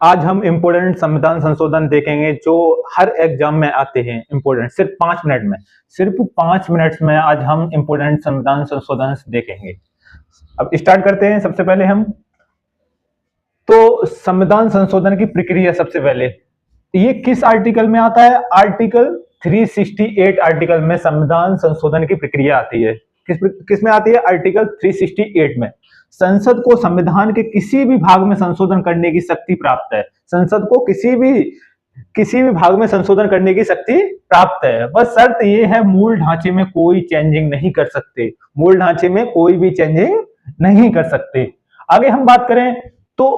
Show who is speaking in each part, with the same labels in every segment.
Speaker 1: आज हम इम्पोर्टेंट संविधान संशोधन देखेंगे जो हर एग्जाम में आते हैं। इम्पोर्टेंट सिर्फ 5 मिनट में आज हम इम्पोर्टेंट संविधान संशोधन देखेंगे। अब स्टार्ट करते हैं। सबसे पहले हम तो संविधान संशोधन की प्रक्रिया, सबसे पहले ये किस आर्टिकल में आता है? आर्टिकल 368 आर्टिकल में संविधान संशोधन की प्रक्रिया आती है। किस में आती है? आर्टिकल 368 में। संसद को संविधान के किसी भी भाग में संशोधन करने की शक्ति प्राप्त है। संसद को किसी भी भाग में संशोधन करने की शक्ति प्राप्त है। बस शर्त ये है, मूल ढांचे में कोई चेंजिंग नहीं कर सकते। मूल ढांचे में कोई भी चेंजिंग नहीं कर सकते। आगे हम बात करें तो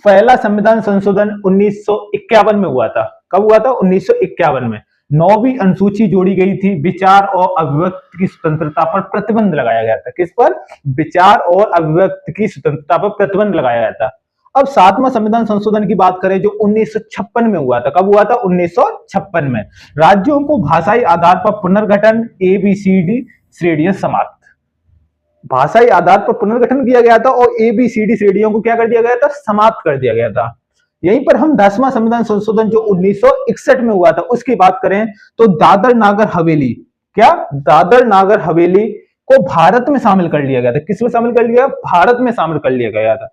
Speaker 1: पहला संविधान संशोधन 1951 में हुआ था। कब हुआ था? 1951 में 9वीं अनुसूची जोड़ी गई थी। विचार और अभिव्यक्ति की स्वतंत्रता पर प्रतिबंध लगाया गया था। किस पर? विचार और अभिव्यक्ति की स्वतंत्रता पर प्रतिबंध लगाया गया था। अब 7वां संविधान संशोधन की बात करें जो 1956 में हुआ था। कब हुआ था? 1956 में। राज्यों को भाषाई आधार पर पुनर्गठन, ABCD श्रेणियां समाप्त। भाषाई आधार पर पुनर्गठन किया गया था और ABCD श्रेणियों को क्या कर दिया गया था? समाप्त कर दिया गया था। यहीं पर हम 10वां संविधान संशोधन जो 1961 में हुआ था उसकी बात करें तो दादर नागर हवेली, क्या दादर नागर हवेली को भारत में शामिल कर लिया गया था। किसमें शामिल कर लिया? भारत में शामिल कर लिया गया था।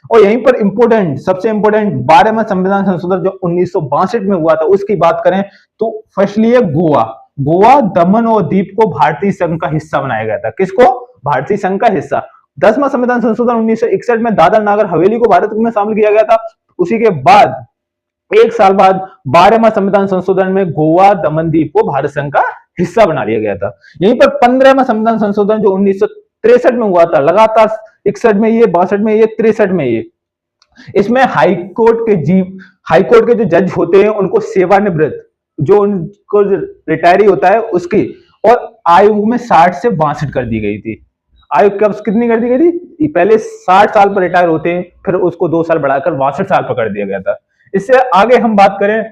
Speaker 1: और यहीं पर इंपोर्टेंट, सबसे इंपोर्टेंट 12वां संविधान संशोधन जो 1962 में हुआ था उसकी बात करें तो फर्स्टली है गोवा, दमन और दीप को भारतीय संघ का हिस्सा बनाया गया था। किसको? भारतीय संघ का हिस्सा। 10वां संविधान संशोधन 1961 में दादर नागर हवेली को भारत में शामिल किया गया था। उसी के बाद एक साल बाद 12वां संविधान संशोधन में गोवा, दमन, दीप को भारत संघ का हिस्सा बना लिया गया था। यहीं पर 15वां संविधान संशोधन जो 1963 में हुआ था, लगातार 61 में ये, 62 में ये, 63 में ये, इसमें हाईकोर्ट के जो जज होते हैं उनको सेवानिवृत्त, जो उनको रिटायरी होता है उसकी, और आयु में 60 से 62 कर दी गई थी। आयु कब कितनी कर दी गई थी? पहले 60 साल पर रिटायर होते हैं, फिर उसको 2 साल बढ़ाकर 62 साल पर कर दिया गया था। इससे आगे हम बात करें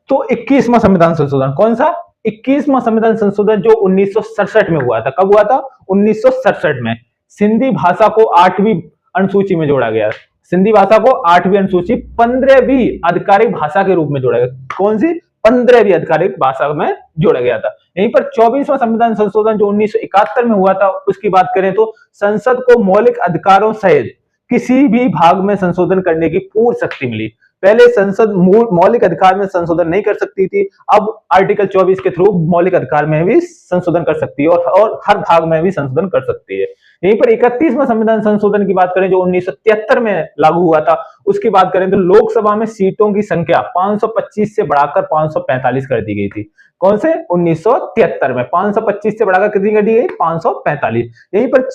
Speaker 1: तो 21वां संविधान संशोधन, कौन सा? 21वां संविधान संशोधन जो 1967 में हुआ था। कब हुआ था? 1967 में। सिंधी भाषा को 8वीं अनुसूची में जोड़ा गया। सिंधी भाषा को 8वीं अनुसूची 15वीं आधिकारिक भाषा के रूप में जोड़ा गया। कौन सी? 15वीं आधिकारिक भाषा में जोड़ा गया था। यहीं पर 24वां संविधान संशोधन जो 1971 में हुआ था उसकी बात करें तो संसद को मौलिक अधिकारों सहित किसी भी भाग में संशोधन करने की पूर्ण शक्ति मिली। पहले संसद मौलिक अधिकार में संशोधन नहीं कर सकती थी, अब आर्टिकल 24 के थ्रू मौलिक अधिकार में भी संशोधन कर सकती है और हर भाग में भी संशोधन कर सकती है। यहीं पर 31वां संविधान संशोधन की बात करें जो 1973 में लागू हुआ था उसकी बात करें तो लोकसभा में सीटों की संख्या 525 से बढ़ाकर 545 कर दी गई थी। कौन से? 1973 में 525 से बढ़ाकर कितनी कर दी गई? 545। यहीं पर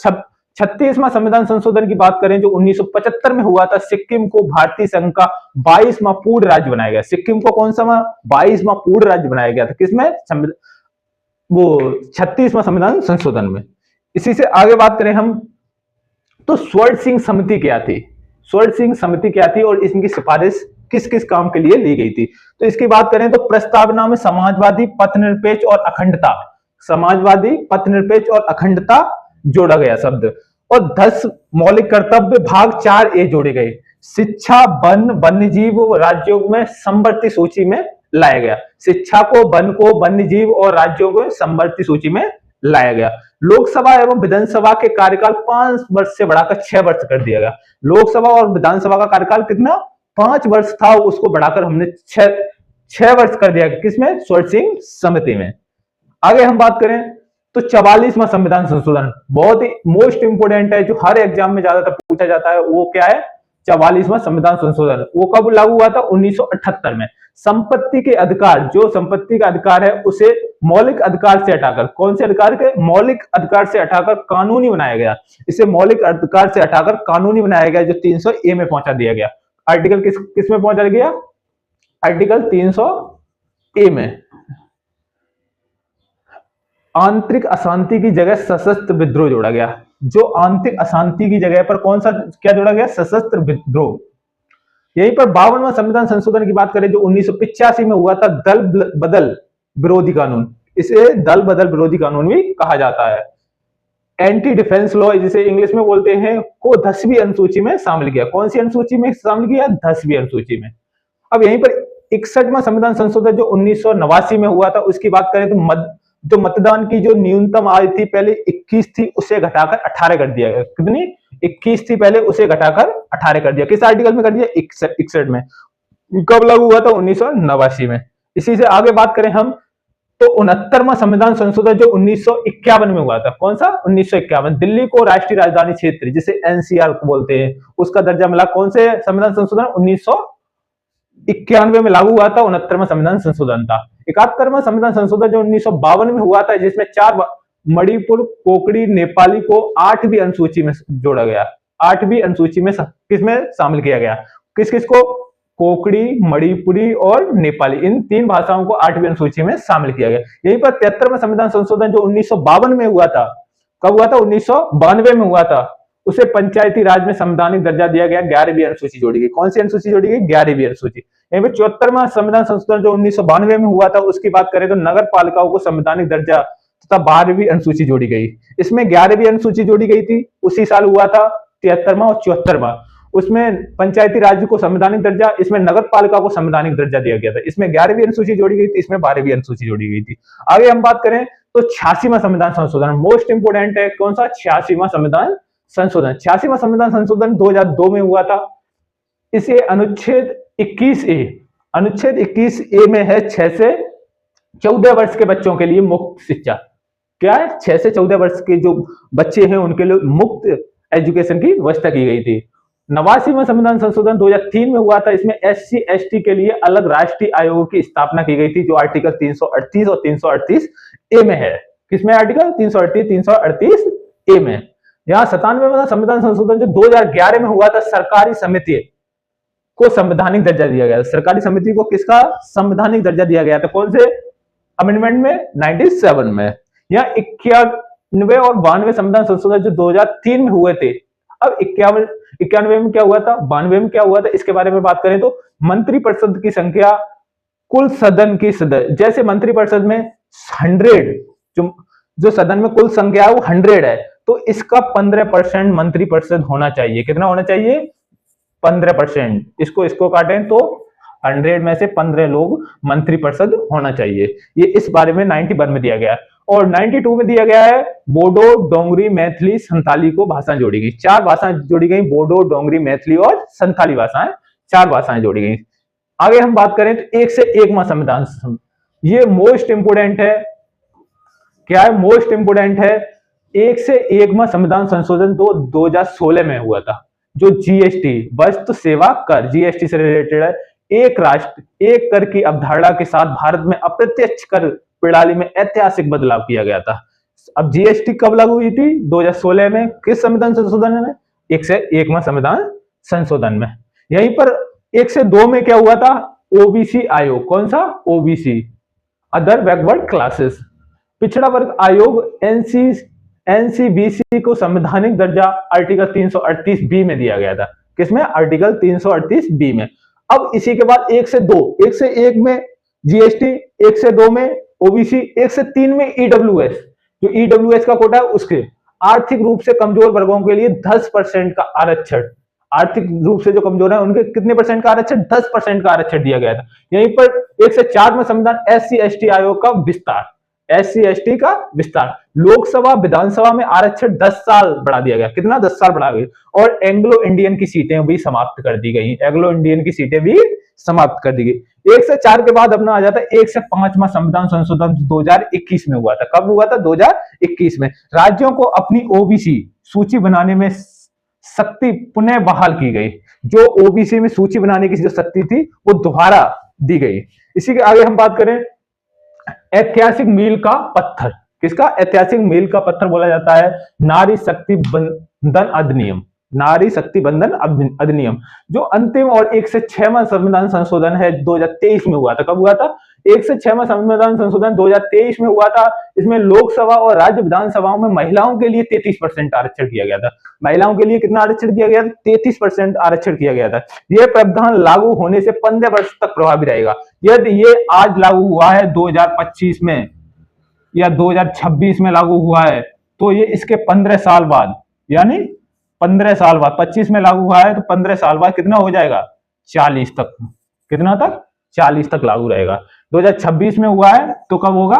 Speaker 1: 36वां संविधान संशोधन की बात करें जो 1975 में हुआ था, सिक्किम को भारतीय संघ का 22वां पूर्ण राज्य बनाया गया। सिक्किम को कौन सा? 22वां पूर्ण राज्य बनाया गया था। किसमें? वो 36वां संविधान संशोधन में। इसी से आगे बात करें हम तो स्वर्ण सिंह समिति क्या थी? स्वर्ण सिंह समिति क्या थी और इनकी सिफारिश किस किस काम के लिए ली गई थी? तो इसकी बात करें तो प्रस्तावना में समाजवादी, पथनिरपेक्ष और अखंडता, समाजवादी, पथनिरपेक्ष और अखंडता जोड़ा गया शब्द, और 10 मौलिक कर्तव्य भाग 4A जोड़े गए। शिक्षा, वन, वन्यजीव राज्यों में समवर्ती सूची में लाया गया। शिक्षा को, वन को, वन्यजीव और राज्यों को समवर्ती सूची में लाया गया। लोकसभा एवं विधानसभा के कार्यकाल 5 वर्ष से बढ़ाकर 6 वर्ष कर दिया गया। लोकसभा और विधानसभा का कार्यकाल कितना? 5 वर्ष था, उसको बढ़ाकर हमने 6 वर्ष कर दिया। किसमें? स्वर्ण सिंह समिति में। आगे हम बात करें तो 44वां संविधान संशोधन बहुत ही मोस्ट इंपोर्टेंट है, जो हर एग्जाम में ज्यादातर पूछा जाता है। वो क्या है? 44वां संविधान संशोधन। वो कब लागू हुआ था? 1978 में। संपत्ति के अधिकार, जो संपत्ति का अधिकार है उसे मौलिक अधिकार से हटाकर, कौन से अधिकार के? मौलिक अधिकार से हटाकर कानूनी बनाया गया। इसे मौलिक अधिकार से हटाकर कानूनी बनाया गया, जो 300A में पहुंचा दिया गया। आर्टिकल किस में पहुंचा गया? आर्टिकल 300A में। आंतरिक अशांति की जगह सशस्त्र विद्रोह जोड़ा गया। जो आंतरिक अशांति की जगह पर कौन सा क्या जोड़ा गया? सशस्त्र विद्रोह। यहीं पर 52वां संविधान संशोधन की बात करें जो 1985 में हुआ था, दल बदल विरोधी कानून, इसे दल बदल विरोधी कानून भी कहा जाता है। एंटी डिफेंस लॉ जिसे इंग्लिश में बोलते हैं को 10वीं अनुसूची में शामिल किया। कौन सी अनुसूची में शामिल किया? 10वीं अनुसूची में। अब यहीं पर 61वां संविधान संशोधन जो 1989 में हुआ था उसकी बात करें तो मतदान की जो न्यूनतम आयु थी पहले 21 थी, उसे घटाकर 18 कर दिया गया। कितनी? 21 थी पहले, उसे घटाकर 18 कर दिया। किस आर्टिकल में कर दिया? 61 में। कब लागू हुआ था? 1989 में। इसी से आगे बात करें हम तो 69वां संविधान संशोधन जो 1951 में हुआ था। कौन सा? 1951। दिल्ली को राष्ट्रीय राजधानी क्षेत्र जिसे एनसीआर बोलते हैं उसका दर्जा मिला। कौन से संविधान संशोधन? 1991 में लागू हुआ था। 69वां संविधान संशोधन था। 71वां संविधान संशोधन जो 1952 में हुआ था जिसमें 4 मणिपुर, कोकड़ी, नेपाली को 8वीं अनुसूची में जोड़ा गया। 8वीं अनुसूची में किसमें शामिल किया गया? किस किस को? कोकड़ी, मणिपुरी और नेपाली, इन 3 भाषाओं को 8वीं अनुसूची में शामिल किया गया। यहीं पर 73वां संविधान संशोधन जो 1952 में हुआ था। कब हुआ था? 1992 में हुआ था। उसे पंचायती राज में संवैधानिक दर्जा दिया गया। 11वीं अनुसूची जोड़ी गई। कौन सी अनुसूची जोड़ी गई? 11वीं अनुसूची। यहीं पर 74वां संविधान संशोधन जो 1992 में हुआ था उसकी बात करें तो नगर पालिकाओं को संवैधानिक दर्जा तथा 12वीं अनुसूची जोड़ी गई। इसमें 11वीं अनुसूची जोड़ी गई थी, उसी साल हुआ था 73वां और 74वां। उसमें पंचायती राज को संवैधानिक दर्जा, इसमें नगर पालिका को संवैधानिक दर्जा दिया गया था। इसमें 11वीं अनुसूची जोड़ी गई थी, इसमें 12वीं अनुसूची जोड़ी गई थी। आगे हम बात करें तो 86वां संविधान संशोधन मोस्ट इंपोर्टेंट है। कौन सा? 86वां संविधान संशोधन। 86वां संविधान संशोधन 2002 में हुआ था। इसे अनुच्छेद 21A में है 6 से 14 वर्ष के बच्चों के लिए मुफ्त शिक्षा। क्या है? 6 से 14 वर्ष के जो बच्चे हैं उनके लिए मुफ्त एजुकेशन की व्यवस्था की गई थी। 89वां संविधान संशोधन 2003 में हुआ था। इसमें SC ST के लिए अलग राष्ट्रीय आयोग की स्थापना की गई थी जो आर्टिकल 338 और 338A में है। किसमें? आर्टिकल 338, 338A में। यहाँ 97वां संविधान संशोधन जो 2011 में हुआ था, सरकारी समिति को संवैधानिक दर्जा दिया गया। सरकारी समिति को किसका? संवैधानिक दर्जा दिया गया था। कौन से अमेंडमेंट में? 97 में। यहाँ 91 और 92 संविधान संशोधन जो 2003 में हुए थे। अब 91 में क्या हुआ था, 92 में क्या हुआ था, इसके बारे में बात करें तो मंत्रिपरिषद की संख्या कुल सदन की सदस्य, जैसे मंत्रिपरिषद में 100 जो सदन में कुल संख्या है वो 100 है, तो इसका 15% मंत्रिपरिषद होना चाहिए। कितना होना चाहिए? 15%। इसको काटें तो 100 में से 15 लोग मंत्रिपरिषद होना चाहिए। ये इस बारे में 91 में दिया गया है। और 92 में दिया गया है बोडो, डोंगरी, मैथिली, संथाली को भाषा जोड़ी गई। 4 भाषाएं जोड़ी गई, बोडो, डोंगरी, मैथिली और संथाली भाषाएं, 4 भाषाएं जोड़ी गई। आगे हम बात करें तो 1 से 1वां संविधान, ये मोस्ट इंपोर्टेंट है। क्या है? मोस्ट इंपोर्टेंट है। 1 से 1वां संविधान संशोधन 2016 में हुआ था, जो जीएसटी वस्तु सेवा कर, जीएसटी से रिलेटेड है। एक राष्ट्र एक कर की अवधारणा के साथ भारत में अप्रत्यक्ष कर प्रणाली में ऐतिहासिक बदलाव किया गया था। अब जीएसटी कब लागू हुई थी? 2016 में। किस संविधान संशोधन में? 1 से 1वां संविधान संशोधन में। यहीं पर 1 से 2 में क्या हुआ था? ओबीसी आयोग। कौन सा? ओबीसी, अदर बैकवर्ड क्लासेस, पिछड़ा वर्ग आयोग, एनसीबीसी को संवैधानिक दर्जा आर्टिकल 338B में दिया गया था। किसमें? आर्टिकल 338B में। अब इसी के बाद 1 से 2, 1 से 1 में जीएसटी, 1 से 2 में ओबीसी, 1 से 3 में ईडब्ल्यूएस, जो ईडब्ल्यूएस का कोटा है उसके आर्थिक रूप से कमजोर वर्गों के लिए 10% का आरक्षण, आर्थिक रूप से जो कमजोर है उनके कितने परसेंट का आरक्षण? 10% का आरक्षण दिया गया था। यहीं पर 1 से 4 में संविधान SC ST आयोग का विस्तार, SC ST का विस्तार, लोकसभा विधानसभा में आरक्षण 10 साल बढ़ा दिया गया। कितना? 10 साल बढ़ा गई। और एंग्लो इंडियन की सीटें भी समाप्त कर दी गई। एंग्लो इंडियन की सीटें भी समाप्त कर दी गई। 1 से 4 के बाद अपना आ जाता है 1 से 5वां संविधान संशोधन 2021 में हुआ था। कब हुआ था? 2021 में। राज्यों को अपनी ओबीसी सूची बनाने में शक्ति पुनः बहाल की गई। जो ओबीसी में सूची बनाने की जो शक्ति थी वो दोबारा दी गई। इसी के आगे हम बात करें ऐतिहासिक मील का पत्थर। किसका? ऐतिहासिक मील का पत्थर बोला जाता है नारी शक्ति बंधन अधिनियम, नारी शक्ति बंधन अधिनियम, जो अंतिम और 1 से 6वां संविधान संशोधन है 2023 में हुआ था। कब हुआ था? 1 से 6वां संविधान संशोधन 2023 में हुआ था। इसमें लोकसभा और राज्य विधानसभाओं में महिलाओं के लिए 33% आरक्षण किया गया था। महिलाओं के लिए कितना आरक्षण दिया गया था? 33% आरक्षण किया गया था। यह प्रावधान लागू होने से 15 वर्ष तक प्रभावी रहेगा। यदि ये आज लागू हुआ है 2025 में या 2026 में लागू हुआ है तो ये इसके 15 साल बाद, यानी 15 साल बाद, 25 में लागू हुआ है तो 15 साल बाद कितना हो जाएगा, 40 तक। कितना तक, 40 तक लागू रहेगा। 2026 में हुआ है तो कब होगा,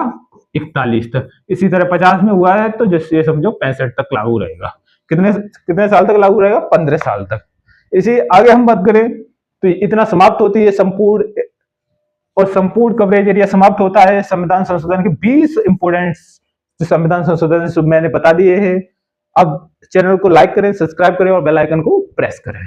Speaker 1: 41 तक। इसी तरह 50 में हुआ है तो जैसे समझो 65 तक लागू रहेगा। कितने कितने साल तक लागू रहेगा, 15 साल तक। इसी आगे हम बात करें तो इतना समाप्त होती है संपूर्ण और संपूर्ण कवरेज एरिया समाप्त होता है संविधान संशोधन के 20 इंपोर्टेंट संविधान संशोधन मैंने बता दिए हैं। अब चैनल को लाइक करें, सब्सक्राइब करें और बेल आइकन को प्रेस करें।